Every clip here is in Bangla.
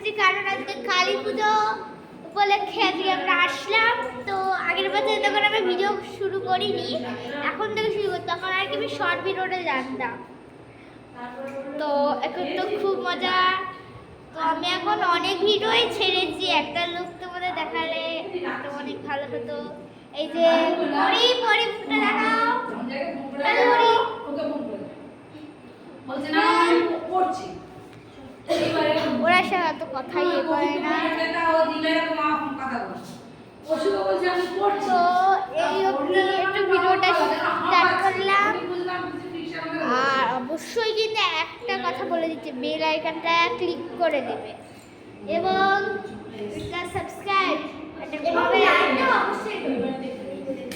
এসেছি কারণ আজকে কালী পুজো উপলক্ষে আজকে আমরা আসলাম। তো আগের বছর তখন আমি ভিডিও শুরু করিনি, এখন থেকে শুরু করছি, তখন আর কি আমি শর্ট ভিডিওটা জানতাম। তো এখন তো খুব মজা। তো আমি এখন অনেক ভিডিওই ছেড়েছি, একটা লোক তোমাদের দেখালে তো অনেক ভালো হতো। এই যে পরি পরি মুখটা দেখাও, হ্যালো পরি। ওরা সে এত কথাই পারে না। তো এই অবধি একটু ভিডিওটা স্টার্ট করলাম। আর অবশ্যই কিন্তু একটা কথা বলে দিচ্ছি, বেল আইকনটা ক্লিক করে দেবে এবং সাবস্ক্রাইব অবশ্যই।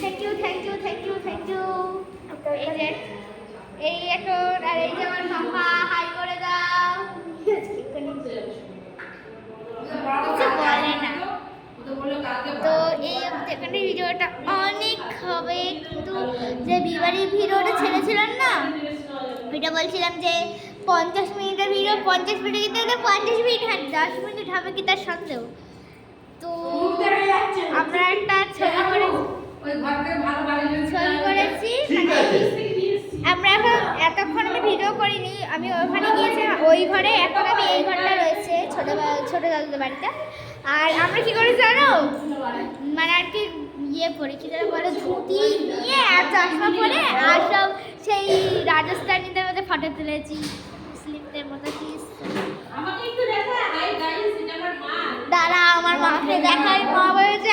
Thank you thank you thank you thank you. এই যে এই এখন আর এই যে আমার মামা হাই করে দাও। তো এই এখানে ভিডিওটা অনেক হবে, কিন্তু যে বিবারের ভিডিওটা ছেড়েছিলাম না, ওইটা বলছিলাম যে 50 মিনিটের ভিডিও, 50 মিনিট কিন্তু 50 মিনিট 10 মিনিট হবে কি তার সন্দেহ। তো আমরা একটা ছবি করেছি, আমরা এখন এতক্ষণ আমি ভিডিও করিনি, আমি ওখানে গিয়েছি ওই ঘরে, এখন আমি এই ঘরটা রয়েছে ছোটো দাদুদের বাড়িটা। আর আমরা কি করি জানো, মানে আর কি ইয়ে পরে কি যেন বলে, ধুতি নিয়ে আর চশমা পরে আর সব সেই রাজস্থানীদের মধ্যে ফটো তুলেছি, মুসলিমদের মতো। কি দাঁড়া আমার মাকে দেখাই, মা বলেছে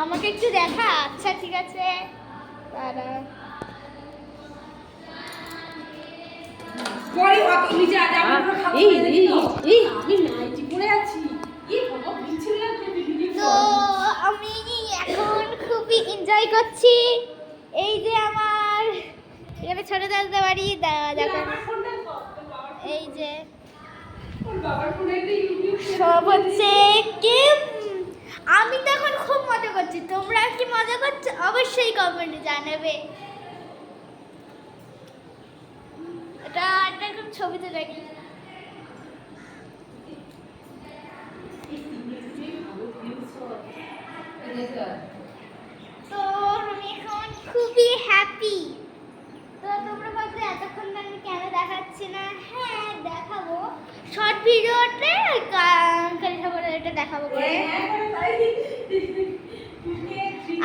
আমাকে একটু দেখা। আচ্ছা ঠিক আছে দাঁড়া। তো আমি এখন খুবই এনজয় করছি। এই যে আমার এখানে ছোট দাদা বাড়ি, দেখো এই যে সব হচ্ছে কি। আমি তো এখন খুব মজা করছি, তোমরা কি মজা করছো অবশ্যই কমেন্টে জানাবে। এটা এখন ছবিতে দেখি। তো আমি এখন খুবই হ্যাপি। তো তোমরা ভাবছো এতক্ষণ আমি কেন দেখাচ্ছি না, হ্যাঁ দেখাবো শর্ট ভিডিওতে, এটা দেখাবো করে।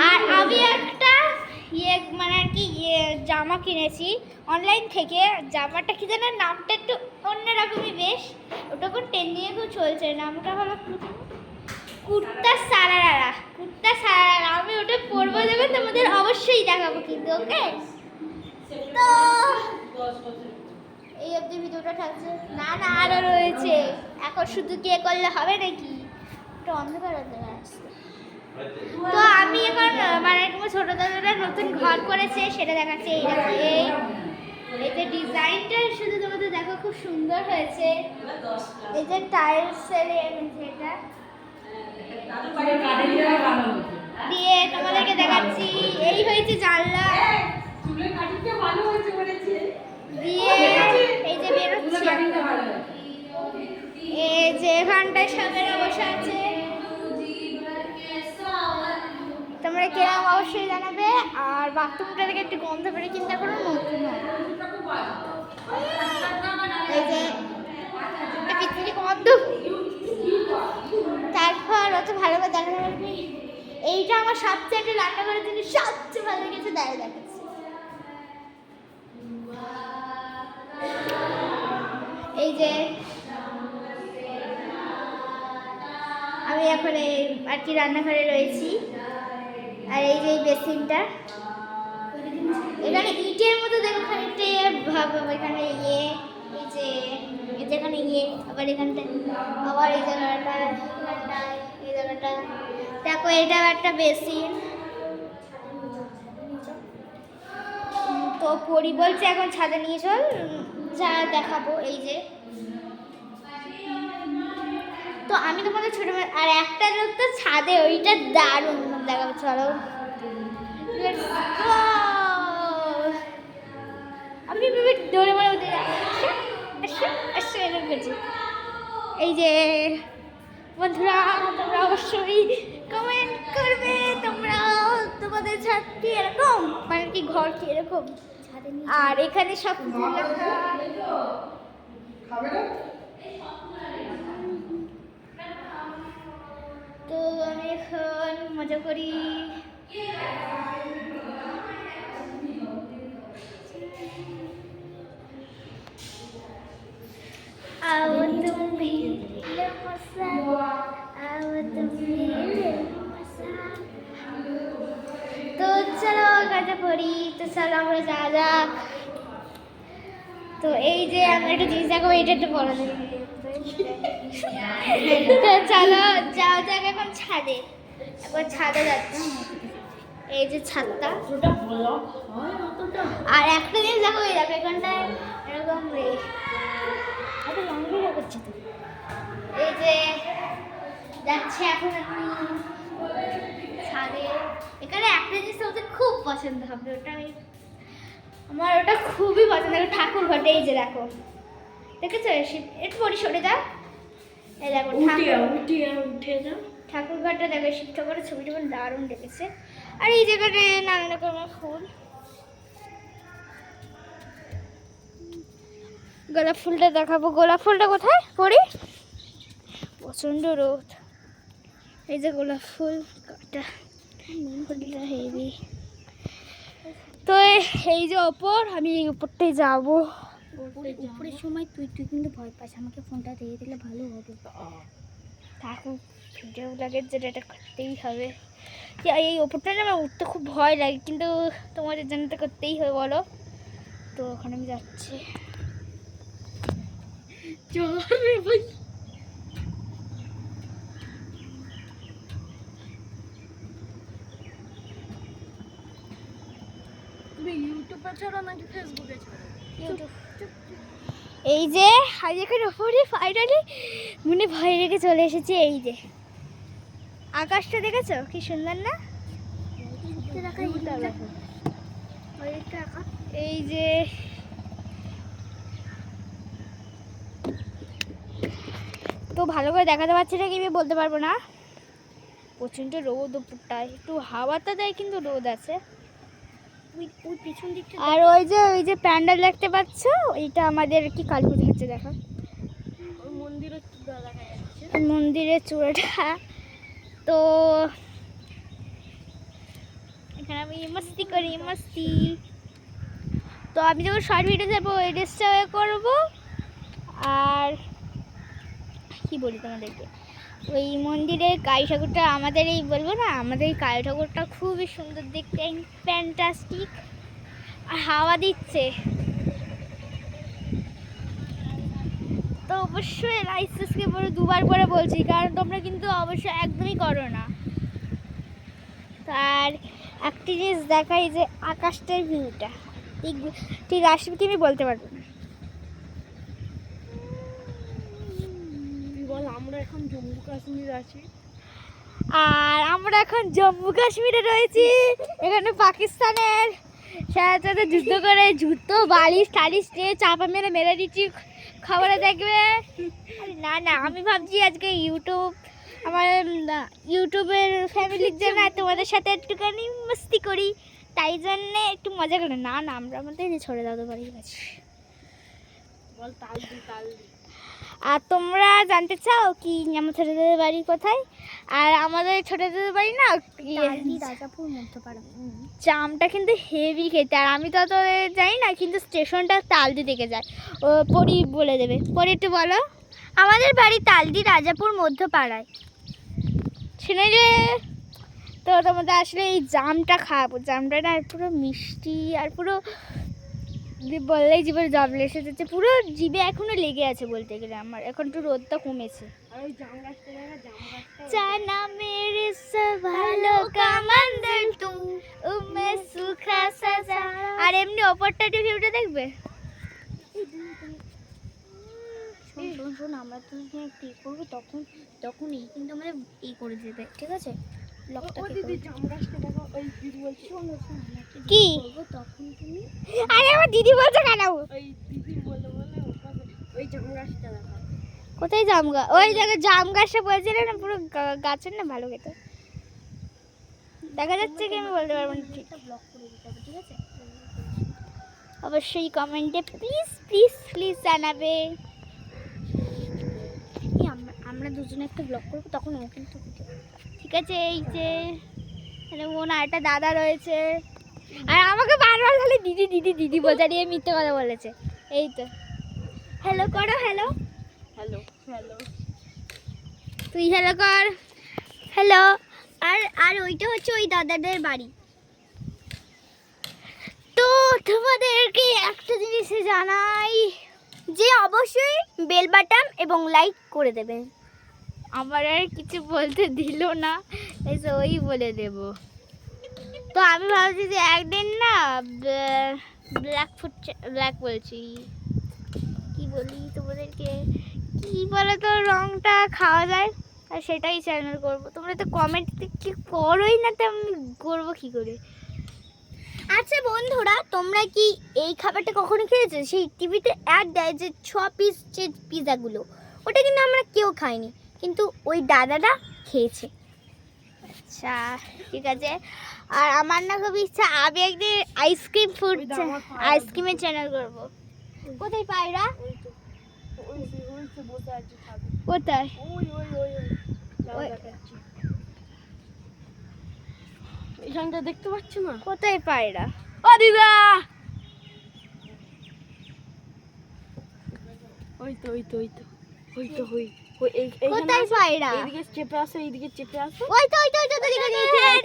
আর আমি একটা মানে আর কি জামা কিনেছি অনলাইন থেকে, জামাটা কি জানো নামটা একটু অন্যরকমই বেশ, ওটা খুব ট্রেন্ডিংয়ে খুব চলছে, নামটা হলো কুর্তা সারারা। কুর্তা সারারা আমি ওটা পরবো, দেবে তোমাদের অবশ্যই দেখাবো কিন্তু, ওকে। তো এই অবধি ভিডিওটা থাকছে, না না আরও রয়েছে, এখন শুধু কে করলে হবে নাকি, একটু অন্ধকার আসছে। তো আমি এখন মানে ছোট দাদারা নতুন ঘর করেছে সেটা দেখাচ্ছে। এই দেখো এই যে ডিজাইনটা শুধু তোমাদের দেখো খুব সুন্দর হয়েছে, এই যে টাইলসের এটা দিয়ে তোমাদেরকে দেখাচ্ছি। এই হয়েছে জানলা দিয়ে, এই যে বেরোচ্ছি, এই যে এখানটায় সামনে বসে আছে। তোমরা কেরাম অবশ্যই জানাবে। আর বাথরুমটা থেকে একটু গন্ধ বেড়ে চিন্তা করো, নতুন এই যে পিছনে গন্ধ। তারপর অত ভালোভাবে দেখা যাবে, এইটা আমার সবচেয়ে একটা রান্নাঘরের জন্য সবচেয়ে ভালো লেগেছে, দেখাচ্ছি। এই যে আমি এখন আর কি রান্নাঘরে রয়েছি। আর এই যে বেসিনটা, এখানে ইটের মতো দেখো খানিকটা ভাব, এখানে এই যে যেখানে আবার এখানটায়, আবার এই জায়গাটা, এই জায়গাটা দেখো, এটা একটা বেসিন। তো পরি বলছে এখন ছাদে নিয়ে চল, যা দেখাবো। এই যে তো আমি তোমাদের ছোট আর একটা লোক তো ছাদে, ওইটা দারুণ দেখাবো, চলো আমি ডোরে মনে হতে এই যে বন্ধুরা তোমরা অবশ্যই কমেন্ট করবে তোমরা তোমাদের ছাদ কি এরকম, মানে কি ঘর কি এরকম। আর এখানে সব তো আমি এখন মজা করি। তো চলো কাজে করি, তো চলো আমরা যা যাক। তো এই যে আমি একটা জিনিস দেখো, এটা একটু বড় তো চলো যাও যাক এখন ছাদে, একবার ছাদে যাচ্ছি। এই যে ছাদটা, আর একটা জিনিস দেখো, এই দেখো এখানটায় এরকম করছে তো। এই যে যাচ্ছে এখন আমি ছাদে। এখানে একটা জিনিস আমাদের খুব পছন্দ হবে, ওটা আমি আমার ওটা খুবই পছন্দ। ঠাকুর ঘটে, এই যে দেখো, দেখেছো একটু বড়ি সরে যা। এই দেখো উঠে যা ঠাকুর ঘরটা দেখো, শিব ঠাকুরের ছবিটা দারুণ দেখেছে। আর এই জায়গাটা নানা রকমের ফুল, গোলাপ ফুলটা দেখাবো। গোলাপ ফুলটা কোথায় পড়ি, প্রচন্ড রোদ। এই যে গোলাপ ফুল কাটা ফুলটা হেভি। তো এই যে ওপর, আমি এই উপরটাই যাবো। উপরের সময় তুই কিন্তু ভয় পাস, আমাকে ফোনটা দিয়ে দিলে ভালো হবে। থাকুক ভিডিও ব্লগের যেটা, এটা করতেই হবে। এই ওপরটা না আমার উঠতে খুব ভয় লাগে, কিন্তু তোমাদের জন্য তো করতেই হবে বলো। তো ওখানে আমি যাচ্ছি। ইউটিউবে ছাড়া নাকি ফেসবুকে ছাড়া? ইউটিউব। এই যে হাইজেকের ওপরে ফাইনালি মনে ভয় রেখে চলে এসেছি। এই যে আকাশটা দেখেছো কি সুন্দর না? এই যে তো ভালো করে দেখাতে পারছি না, কি আমি বলতে পারবো না। প্রচণ্ড রোদ উপরটায়, একটু হাওয়াটা দেয় কিন্তু রোদ আছে। ওই পিছন দিকটা, আর ওই যে প্যান্ডেল দেখতে পাচ্ছ, ওইটা আমাদের কি কালী পুজো হচ্ছে দেখো, মন্দিরের চূড়া দেখা যাচ্ছে, মন্দিরের চূড়াটা। তো এখানে আমি মস্তি করি মস্তি। তো আমি যখন শর্ট ভিডিও যাবো ওই ড্রেসটা করবো। আর কি বলি তোমাদেরকে, ওই মন্দিরের কালী ঠাকুরটা আমাদের এই বলবো না, আমাদের এই কালী ঠাকুরটা খুবই সুন্দর দেখতে, ফ্যান্টাস্টিক। আর হাওয়া দিচ্ছে তো অবশ্যই লাইসেন্সকে বলে দুবার করে বলছি, কারণ তোমরা কিন্তু অবশ্যই একদমই করো না। আর একটি জিনিস দেখাই, যে আকাশটার ভিউটা ঠিক আসবে কি আমি বলতে পারবো না। বল আমরা এখন জম্মু কাশ্মীর আছি, আর আমরা এখন জম্মু কাশ্মীরে রয়েছি। এখানে পাকিস্তানের সাথে যুদ্ধ করে জুতো বালিশ টালিশ নিয়ে চাপা মেরে দিচ্ছি, খবরে দেখবে। না না, আমি ভাবছি আজকে আমার ইউটিউবের ফ্যামিলির জন্য তোমাদের সাথে একটুখানি মস্তি করি, তাই জন্যে একটু মজা করে। না না, আমরা আমাদের ছোটো দাদু বাড়ির কাছে। বল তাল দি। আর তোমরা জানতে চাও কি আমার ছোটো দাদুর বাড়ি কোথায়? আর আমাদের ছোটো দাদুর বাড়ি না রাজাপুর মধ্যপাড়া। জামটা কিন্তু হেভি খেতে, আর আমি তো যাই না, কিন্তু স্টেশনটা তালদি থেকে যায়। ও পরি বলে দেবে, পরি একটু বলো। আমাদের বাড়ি তালদি রাজাপুর মধ্যপাড়ায়, শুনে যে। তো তোমাদের আসলে এই জামটা খাওয়াবো, জামটা না পুরো মিষ্টি, আর পুরো বললেই জিভে জল এসে যাচ্ছে, পুরো জিভে এখনো লেগে আছে বলতে গেলে। আমার এখন একটু রোদটা কমেছে। জানা মেরে ভালো কামান্দর তুম উমে সুখা সাজা। আর এমনি ওপরটা ভিউটা দেখবে। শোন আমরা তো পে করবো, তখন এই কিন্তু আমাদের এই করে দেবে, ঠিক আছে? কি তখন তুমি, আরে আমার দিদি বলছে কেন? ওই দিদি বলে ওই জাম গাছটা দেখা। কোথায় জাম গাছ? ওই জায়গায় জাম গাছটা বলছিলে না, পুরো গাছের না ভালো খেতে। দেখা যাচ্ছে কি আমি বলতে পারবো না ঠিক। ব্লক করে দিতে হবে, ঠিক আছে? অবশ্যই কমেন্টে প্লিজ প্লিজ প্লিজ জানাবে। এই আমরা দুজনে একটা ব্লগ করবো, তখন ও কিন্তু ঠিক আছে। এই যে এখানে বোন আর একটা দাদা রয়েছে, আর আমাকে বারবার খালি দিদি দিদি দিদি বলতে, আর এ মিথ্যে কথা বলেছে। এই তো হ্যালো করো, হ্যালো হ্যালো হ্যালো। তুই হ্যালো কর, হ্যালো। আর আর ওইটা হচ্ছে ওই দাদাদের বাড়ি। তো তোমাদেরকে একটা জিনিস জানাই যে অবশ্যই বেল বাটন এবং লাইক করে দেবে। আমার আর কিছু বলতে দিল না, এই যে ওই বলে দেব। তো আমি ভাবছি যে একদিন না ব্ল্যাক বলছি, কি বলি তোমাদেরকে, কি বলে তো রংটা খাওয়া যায়, আর সেটাই চ্যানেল করব। তোমরা তো কমেন্ট কি করোই না, তো আমি করবো কি করে? আচ্ছা বন্ধুরা, তোমরা কি এই খাবারটা কখনো খেয়েছো? সেই টিভিতে অ্যাড দেয় যে 6 পিস যে পিৎজাগুলো, ওটা কিন্তু আমরা কেউ খাইনি, কিন্তু ওই দাদাটা খেয়েছে। আচ্ছা ঠিক আছে। আর আমার না খুব ইচ্ছা আমি একদিন আইসক্রিম ফুড আইসক্রিমের চ্যানেল করব। কোথায় পায়রা? ওই তো ওই তো বসে আছে ছাদে। কোথায়? ওই ওই ওই ওই ওই। দেখাচ্ছি। এখানটা দেখতে পাচ্ছ না? কোথায় পায়রা? ও দিদা, ওই তো ওই তো ওই তো ওই তো ওই ওই কোথায় পায়রা? এইদিকে চেপে আসো, এইদিকে চেপে আসো। ওই তো ওই তো ওই তো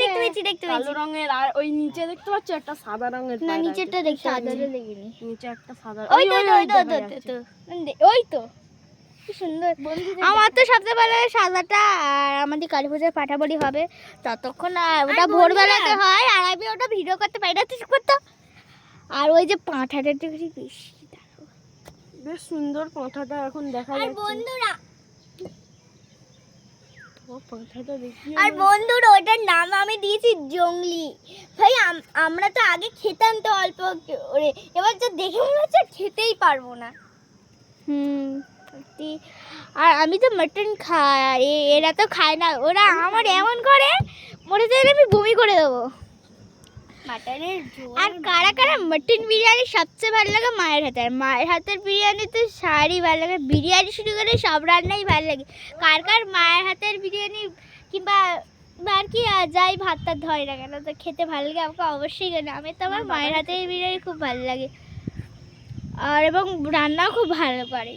দেখতে পেয়েছি দেখতে কালো পেয়েছি। রঙের, আর ওই নিচে দেখতে পাচ্ছ একটা সাদা রঙের না পায়রা আছে। নিচেরটা দেখতে আদারে দেখিনি। নিচে একটা সাদা, ওই তো ওই তো দেখা ওই যাচ্ছে। তো ওই তো কি সুন্দর। আমার তো সবচেয়ে ভালো লাগে সাদাটা, আর আমাদের কালী পূজায় পাঠাবলি হবে ততক্ষণ ওটা ভোরবেলাতে হয়, আর আমি ওটা ভিডিও করতে পারি না, তুই করতো। আর ওই যে পাঁঠাটা একটু বেশি বেশ সুন্দর পাঁঠাটা এখন দেখা আর যাচ্ছে। বন্ধুরা, ও পাঁঠাটা দেখি। আর বন্ধুরা ওটার নাম আমি দিয়েছি জংলি। ভাই আমরা তো আগে খেতাম তো অল্প করে, এবার তো দেখে মনে হচ্ছে খেতেই পারবো না। আর আমি তো মাটন খাই, আর এরা তো খায় না। ওরা আমার এমন করে মনে চাইলে আমি বমি করে দেবো। মাটনের আর কারা কারা মাটন বিরিয়ানি সবচেয়ে ভালো লাগে মায়ের হাতে, আর মায়ের হাতের বিরিয়ানি তো সারই ভালো লাগে। বিরিয়ানি শুরু করে সব রান্নাই ভালো লাগে। কার কার মায়ের হাতের বিরিয়ানি কিংবা আর কি যাই ভাত টাত হয় না কেন তো খেতে ভালো লাগে, আমাকে অবশ্যই কেন। আমি তো আমার মায়ের হাতের বিরিয়ানি খুব ভালো লাগে, আর এবং রান্নাও খুব ভালো করে।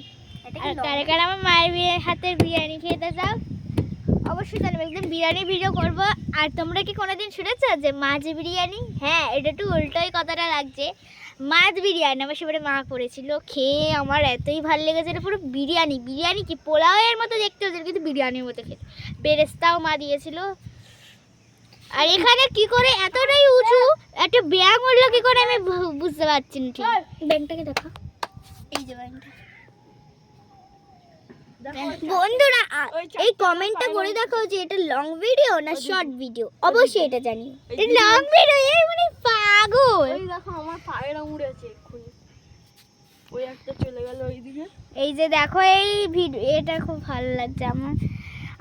আর কারা কারা আমার মায়ের হাতের বিরিয়ানি খেতে চাও অবশ্যই জানাবে, একদম বিরিয়ানি ভিডিও করবো। আর তোমরা কি কোনোদিন শুনেছো যে মাছ বিরিয়ানি? হ্যাঁ, এটা একটু উল্টোই কথাটা লাগছে। মাছ বিরিয়ানি আমার সেবারে মা করেছিল, খেয়ে আমার এতই ভালো লেগেছে। এটা পুরো বিরিয়ানি, বিরিয়ানি কি পোলাওয়ের মতো দেখতে হচ্ছে, কিন্তু বিরিয়ানির মতো খেতে। বেরেস্তাও মা দিয়েছিল। আর এখানে কি করে এতটাই উঁচু একটা ব্যাঙ উঠলো কি করে আমি বুঝতে পারছি না ঠিক। ব্যাঙটাকে দেখো, এই যে ব্যাঙটা। বন্ধুরা এই কমেন্টটা করে দেখো যে এটা লং ভিডিও না শর্ট ভিডিও, অবশ্যই এটা জানি। এটা লং ভিডিও, এই মানে পাগল। ওই দেখো আমার পায়রা উড়েছে এক্ষুনি, ওই একটা চলে গেল ওইদিকে। এই যে দেখো এই ভিডিও, এটা খুব ভালো লাগছে আমার।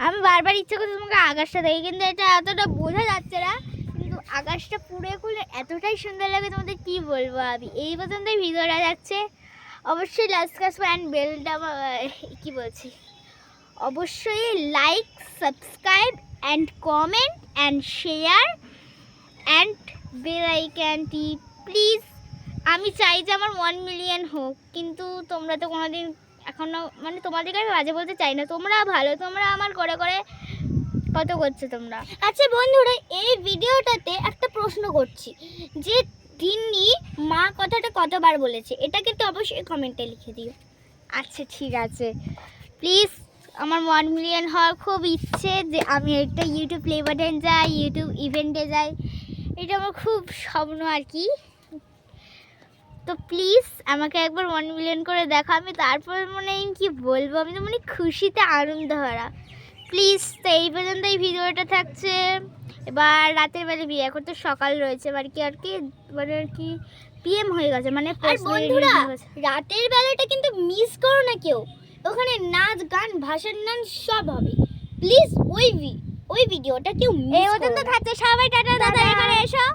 আমি বারবার ইচ্ছে করছি তোমাকে আকাশটা দেখি, কিন্তু এটা এতটা বোঝা যাচ্ছে না, কিন্তু আকাশটা পুরো খুলে এতটাই সুন্দর লাগে তোমাদের কি বলবো। আমি এই পর্যন্তই ভিডিওটা যাচ্ছে। অবশ্যই অ্যান্ড বেলটা কি বলছি, অবশ্যই like subscribe and comment and share and bell আইকনটি প্লিজ। আমি চাই যে আমার 1 মিলিয়ন হোক, কিন্তু তোমরা তো কোনোদিন এখনও মানে তোমাদেরকে আমি বাজে বলতে চাই না, তোমরা ভালো, তোমরা আমার করে করে কত করছো তোমরা। আচ্ছা বন্ধুরা, এই ভিডিওটাতে একটা প্রশ্ন করছি যে তিনি মা কথাটা কতবার বলেছে, এটা কিন্তু অবশ্যই কমেন্টে লিখে দিও। আচ্ছা ঠিক আছে, প্লিজ। আমার 1 মিলিয়ন হওয়ার খুব ইচ্ছে, যে আমি একটা ইউটিউব প্লে বাটন যাই, ইউটিউব ইভেন্টে যাই, এটা আমার খুব স্বপ্ন আর কি। তো প্লিজ আমাকে একবার 1 মিলিয়ন করে দেখো, আমি তারপর মনে হয় কি বলবো, আমি তো মানে খুশিতে আনন্দ ভরা। প্লিজ। তো এই পর্যন্ত এই ভিডিওটা থাকছে। এবার রাতের বেলা বিয়ে, এখন তো সকাল রয়েছে, এবার কি আর কি মানে আর কি পিএম হয়ে গেছে, মানে বন্ধুরা রাতের বেলাটা কিন্তু মিস করো না কেউ। ওখানে নাচ গান ভাষণ গান সব হবে। প্লিজ ওই ভিডিওটা কেউ মিস করো না। এই পর্যন্ত থাকছে, সবাই টাটা, দাদা এখানে এসো।